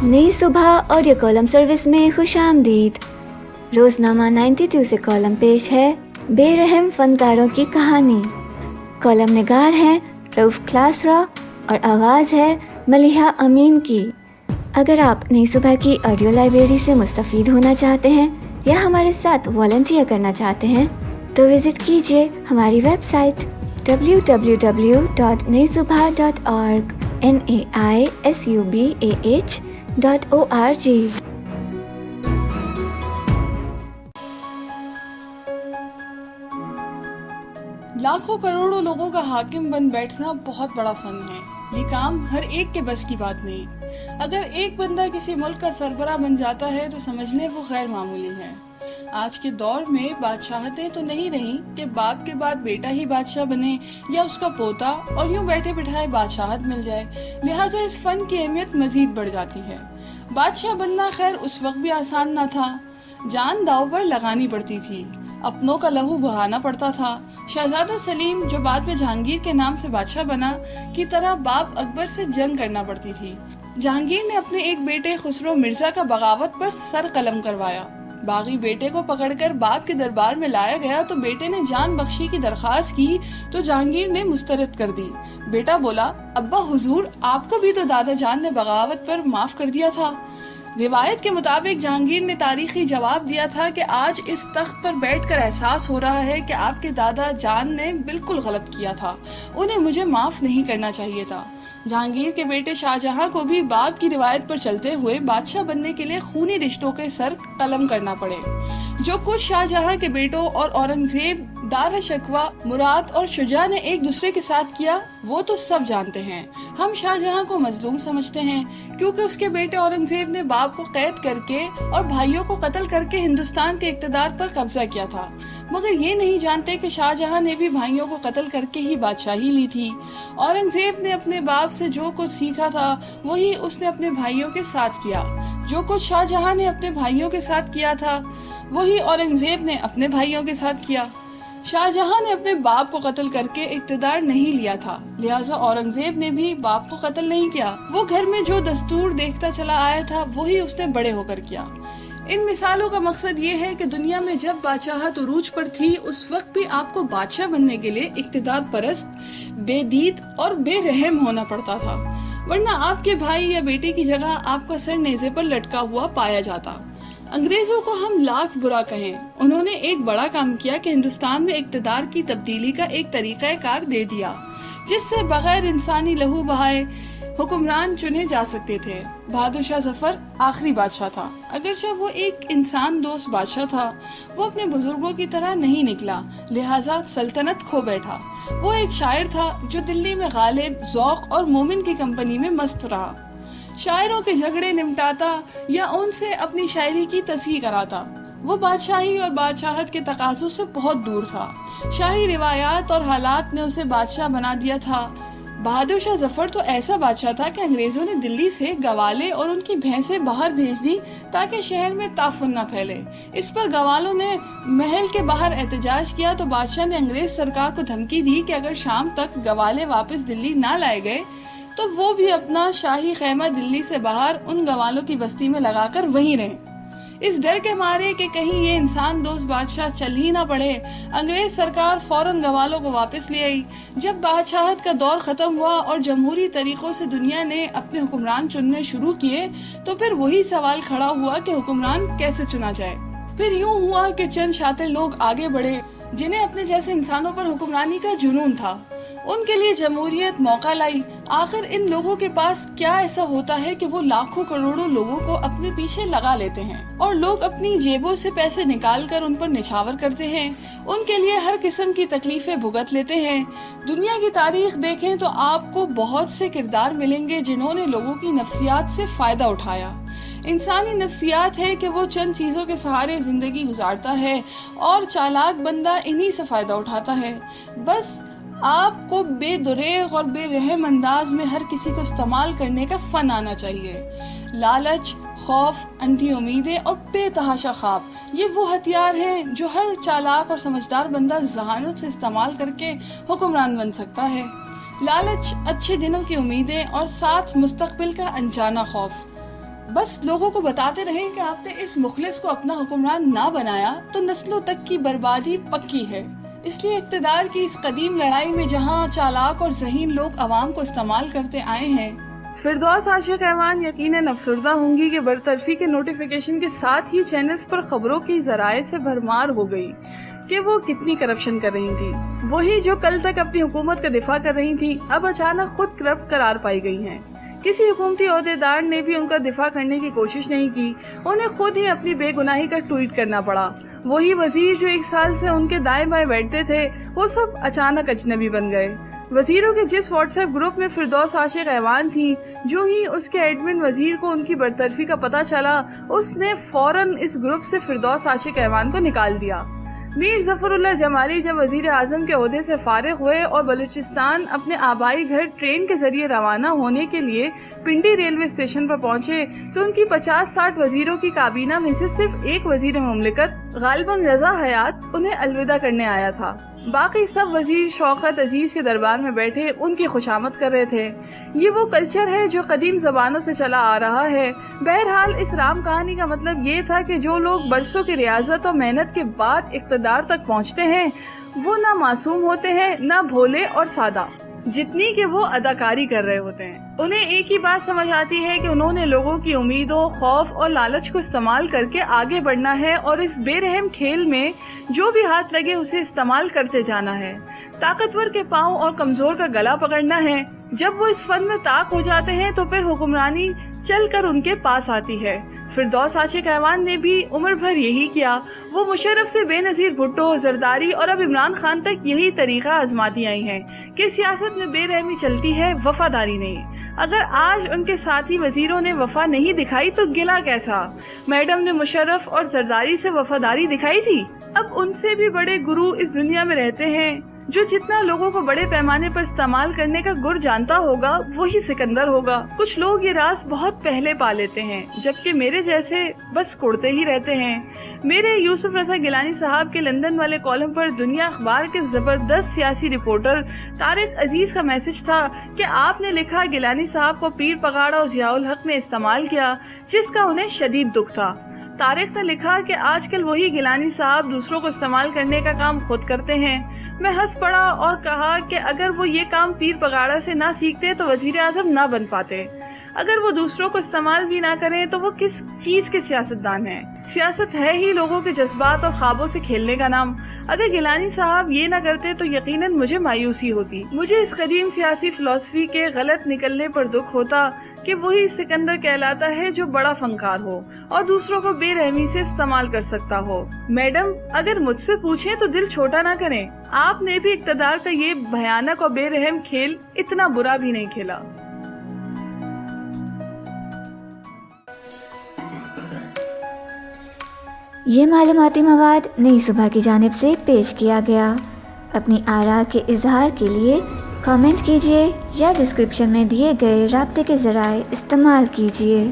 نئی صبح audio column service میں خوش آمدید۔ روزنامہ 92 سے کالم پیش ہے بے رحم فنکاروں کی کہانی۔ کالم نگار ہیں رؤف کلاسرا اور آواز ہے ملیحہ امین کی۔ اگر آپ نئی صبح کی آڈیو لائبریری سے مستفید ہونا چاہتے ہیں یا ہمارے ساتھ والنٹیئر کرنا چاہتے ہیں تو وزٹ کیجیے ہماری ویب سائٹ www.naisubha.org naisubah.org۔ لاکھوں کروڑوں لوگوں کا حاکم بن بیٹھنا بہت بڑا فن ہے۔ یہ کام ہر ایک کے بس کی بات نہیں۔ اگر ایک بندہ کسی ملک کا سربراہ بن جاتا ہے تو سمجھ لیں وہ غیر معمولی ہے۔ آج کے دور میں بادشاہتیں تو نہیں رہی کہ باپ کے بعد بیٹا ہی بادشاہ بنے یا اس کا پوتا، اور یوں بیٹھے بٹھائے بادشاہت مل جائے، لہٰذا اس فن کی اہمیت مزید بڑھ جاتی ہے۔ بادشاہ بننا خیر اس وقت بھی آسان نہ تھا۔ جان داؤ پر لگانی پڑتی تھی، اپنوں کا لہو بہانا پڑتا تھا۔ شہزادہ سلیم جو بعد میں جہانگیر کے نام سے بادشاہ بنا کی طرح باپ اکبر سے جنگ کرنا پڑتی تھی۔ جہانگیر نے اپنے ایک بیٹے خسرو مرزا کا بغاوت پر سر قلم کروایا۔ باغی بیٹے کو پکڑ کر باپ کے دربار میں لایا گیا تو بیٹے نے جان بخشی کی درخواست کی تو جہانگیر نے مسترد کر دی۔ بیٹا بولا، ابا حضور، آپ کو بھی تو دادا جان نے بغاوت پر معاف کر دیا تھا۔ روایت کے مطابق جہانگیر نے تاریخی جواب دیا تھا کہ آج اس تخت پر بیٹھ کر احساس ہو رہا ہے کہ آپ کے دادا جان نے بالکل غلط کیا تھا، انہیں مجھے معاف نہیں کرنا چاہیے تھا۔ جہانگیر کے بیٹے شاہجہاں کو بھی باپ کی روایت پر چلتے ہوئے بادشاہ بننے کے لیے خونی رشتوں کے سر قلم کرنا پڑے۔ جو کچھ شاہجہاں کے بیٹوں اور اورنگزیب، دارا شکوہ، مراد اور شجاع نے ایک دوسرے کے ساتھ کیا وہ تو سب جانتے ہیں۔ ہم شاہجہاں کو مظلوم سمجھتے ہیں کیونکہ اس کے بیٹے اورنگزیب نے باپ کو قید کر کے اور بھائیوں کو قتل کر کے ہندوستان کے اقتدار پر قبضہ کیا تھا، مگر یہ نہیں جانتے کہ شاہجہاں نے بھی بھائیوں کو قتل کر کے ہی بادشاہی لی تھی۔ اورنگزیب نے اپنے باپ سے جو کچھ سیکھا تھا وہی اس نے اپنے بھائیوں کے ساتھ کیا۔ جو کچھ شاہجہاں نے اپنے بھائیوں کے ساتھ کیا تھا وہی اورنگزیب نے اپنے بھائیوں کے ساتھ کیا۔ شاہجہاں نے اپنے باپ کو قتل کر کے اقتدار نہیں لیا تھا، لہٰذا اورنگزیب نے بھی باپ کو قتل نہیں کیا۔ وہ گھر میں جو دستور دیکھتا چلا آیا تھا وہی اس نے بڑے ہو کر کیا۔ ان مثالوں کا مقصد یہ ہے کہ دنیا میں جب بادشاہت عروج پر تھی اس وقت بھی آپ کو بادشاہ بننے کے لیے اقتدار پرست، بے دید اور بے رحم ہونا پڑتا تھا، ورنہ آپ کے بھائی یا بیٹے کی جگہ آپ کا سر نیزے پر لٹکا ہوا پایا جاتا۔ انگریزوں کو ہم لاکھ برا کہیں، انہوں نے ایک بڑا کام کیا کہ ہندوستان میں اقتدار کی تبدیلی کا ایک طریقہ کار دے دیا جس سے بغیر انسانی لہو بہائے حکمران چنے جا سکتے تھے۔ بہادر شاہ ظفر آخری بادشاہ تھا، اگرچہ وہ ایک انسان دوست بادشاہ تھا، وہ اپنے بزرگوں کی طرح نہیں نکلا، لہٰذا سلطنت کھو بیٹھا۔ وہ ایک شاعر تھا جو دلی میں غالب، ذوق اور مومن کی کمپنی میں مست رہا، شاعروں کے جھگڑے نمٹاتا یا ان سے اپنی شاعری کی تصحیح کراتا۔ وہ بادشاہی اور بادشاہت کے تقاضوں سے بہت دور تھا، شاہی روایات اور حالات نے اسے بادشاہ بنا دیا تھا۔ بہادر شاہ ظفر تو ایسا بادشاہ تھا کہ انگریزوں نے دلی سے گوالے اور ان کی بھینسیں باہر بھیج دی تاکہ شہر میں تعفن نہ پھیلے۔ اس پر گوالوں نے محل کے باہر احتجاج کیا تو بادشاہ نے انگریز سرکار کو دھمکی دی کہ اگر شام تک گوالے واپس دلی نہ لائے گئے تو وہ بھی اپنا شاہی خیمہ دلی سے باہر ان گوالوں کی بستی میں لگا کر وہیں رہیں۔ اس ڈر کے مارے کہ کہیں یہ انسان دوست بادشاہ چل ہی نہ پڑے، انگریز سرکار فوراً گوالوں کو واپس لے آئی۔ جب بادشاہت کا دور ختم ہوا اور جمہوری طریقوں سے دنیا نے اپنے حکمران چننے شروع کیے تو پھر وہی سوال کھڑا ہوا کہ حکمران کیسے چنا جائے۔ پھر یوں ہوا کہ چند شاطر لوگ آگے بڑھے جنہیں اپنے جیسے انسانوں پر حکمرانی کا جنون تھا، ان کے لیے جمہوریت موقع لائی۔ آخر ان لوگوں کے پاس کیا ایسا ہوتا ہے کہ وہ لاکھوں کروڑوں لوگوں کو اپنے پیچھے لگا لیتے ہیں اور لوگ اپنی جیبوں سے پیسے نکال کر ان پر نچھاور کرتے ہیں، ان کے لیے ہر قسم کی تکلیفیں بھگت لیتے ہیں۔ دنیا کی تاریخ دیکھیں تو آپ کو بہت سے کردار ملیں گے جنہوں نے لوگوں کی نفسیات سے فائدہ اٹھایا۔ انسانی نفسیات ہے کہ وہ چند چیزوں کے سہارے زندگی گزارتا ہے اور چالاک بندہ انہی سے فائدہ اٹھاتا ہے۔ بس آپ کو بے دریغ اور بے رحم انداز میں ہر کسی کو استعمال کرنے کا فن آنا چاہیے۔ لالچ، خوف، اندھی امیدیں اور بے تحاشا خواب، یہ وہ ہتھیار ہیں جو ہر چالاک اور سمجھدار بندہ ذہانت سے استعمال کر کے حکمران بن سکتا ہے۔ لالچ، اچھے دنوں کی امیدیں اور ساتھ مستقبل کا انجانا خوف۔ بس لوگوں کو بتاتے رہے کہ آپ نے اس مخلص کو اپنا حکمران نہ بنایا تو نسلوں تک کی بربادی پکی ہے۔ اس لیے اقتدار کی اس قدیم لڑائی میں جہاں چالاک اور ذہین لوگ عوام کو استعمال کرتے آئے ہیں، فردوس عاشق ایوان یقیناً افسردہ ہوں گی کہ برطرفی کے نوٹیفیکیشن کے ساتھ ہی چینلز پر خبروں کی ذرائع سے بھرمار ہو گئی کہ وہ کتنی کرپشن کر رہی تھی۔ وہی جو کل تک اپنی حکومت کا دفاع کر رہی تھی اب اچانک خود کرپٹ قرار پائی گئی ہیں۔ کسی حکومتی عہدیدار نے بھی ان کا دفاع کرنے کی کوشش نہیں کی، انہیں خود ہی اپنی بے گناہی کا ٹویٹ کرنا پڑا۔ وہی وزیر جو 1 سال سے ان کے دائیں بائیں بیٹھتے تھے وہ سب اچانک اجنبی بن گئے۔ وزیروں کے جس واٹس ایپ گروپ میں فردوس عاشق ایوان تھی، جو ہی اس کے ایڈمن وزیر کو ان کی برطرفی کا پتہ چلا، اس نے فوراً اس گروپ سے فردوس عاشق ایوان کو نکال دیا۔ میر ظفر اللہ جمالی جب وزیر اعظم کے عہدے سے فارغ ہوئے اور بلوچستان اپنے آبائی گھر ٹرین کے ذریعے روانہ ہونے کے لیے پنڈی ریلوے اسٹیشن پر پہنچے تو ان کی 50-60 وزیروں کی کابینہ میں سے صرف ایک وزیر مملکت غالباً رضا حیات انہیں الوداع کرنے آیا تھا۔ باقی سب وزیر شوکت عزیز کے دربار میں بیٹھے ان کی خوشامد کر رہے تھے۔ یہ وہ کلچر ہے جو قدیم زبانوں سے چلا آ رہا ہے۔ بہرحال اس رام کہانی کا مطلب یہ تھا کہ جو لوگ برسوں کی ریاضت اور محنت کے بعد اقتدار تک پہنچتے ہیں وہ نہ معصوم ہوتے ہیں نہ بھولے اور سادہ، جتنی کہ وہ اداکاری کر رہے ہوتے ہیں۔ انہیں ایک ہی بات سمجھ آتی ہے کہ انہوں نے لوگوں کی امیدوں، خوف اور لالچ کو استعمال کر کے آگے بڑھنا ہے اور اس بے رحم کھیل میں جو بھی ہاتھ لگے اسے استعمال کرتے جانا ہے۔ طاقتور کے پاؤں اور کمزور کا گلا پکڑنا ہے۔ جب وہ اس فن میں طاق ہو جاتے ہیں تو پھر حکمرانی چل کر ان کے پاس آتی ہے۔ فردوس عاشق ایوان نے بھی عمر بھر یہی کیا۔ وہ مشرف سے بے نظیر بھٹو، زرداری اور اب عمران خان تک یہی طریقہ آزماتی آئی ہیں کہ سیاست میں بے رحمی چلتی ہے، وفاداری نہیں۔ اگر آج ان کے ساتھی وزیروں نے وفا نہیں دکھائی تو گلا کیسا؟ میڈم نے مشرف اور زرداری سے وفاداری دکھائی تھی۔ اب ان سے بھی بڑے گرو اس دنیا میں رہتے ہیں۔ جو جتنا لوگوں کو بڑے پیمانے پر استعمال کرنے کا گر جانتا ہوگا وہی سکندر ہوگا۔ کچھ لوگ یہ راز بہت پہلے پا لیتے ہیں جبکہ میرے جیسے بس کڑتے ہی رہتے ہیں۔ میرے یوسف رضا گیلانی صاحب کے لندن والے کالم پر دنیا اخبار کے زبردست سیاسی رپورٹر طارق عزیز کا میسج تھا کہ آپ نے لکھا گیلانی صاحب کو پیر پگاڑا اور ضیاء الحق نے استعمال کیا، جس کا انہیں شدید دکھ تھا۔ طارق نے لکھا کہ آج کل وہی گیلانی صاحب دوسروں کو استعمال کرنے کا کام خود کرتے ہیں۔ میں ہنس پڑا اور کہا کہ اگر وہ یہ کام پیر پگاڑا سے نہ سیکھتے تو وزیر اعظم نہ بن پاتے۔ اگر وہ دوسروں کو استعمال بھی نہ کریں تو وہ کس چیز کے سیاستدان ہیں؟ سیاست ہے ہی لوگوں کے جذبات اور خوابوں سے کھیلنے کا نام۔ اگر گیلانی صاحب یہ نہ کرتے تو یقیناً مجھے مایوسی ہوتی۔ مجھے اس قدیم سیاسی فلسفی کے غلط نکلنے پر دکھ ہوتا کہ وہی سکندر کہلاتا ہے جو بڑا فنکار ہو اور دوسروں کو بے رحمی سے استعمال کر سکتا ہو۔ میڈم، اگر مجھ سے پوچھیں تو دل چھوٹا نہ کریں، آپ نے بھی اقتدار کا یہ بھیانک اور بے رحم کھیل اتنا برا بھی نہیں کھیلا۔ یہ معلوماتی مواد نئی صبح کی جانب سے پیش کیا گیا۔ اپنی آراء کے اظہار کے لیے کامنٹ کیجیے یا ڈسکرپشن میں دیے گئے رابطے کے ذرائع استعمال کیجیے۔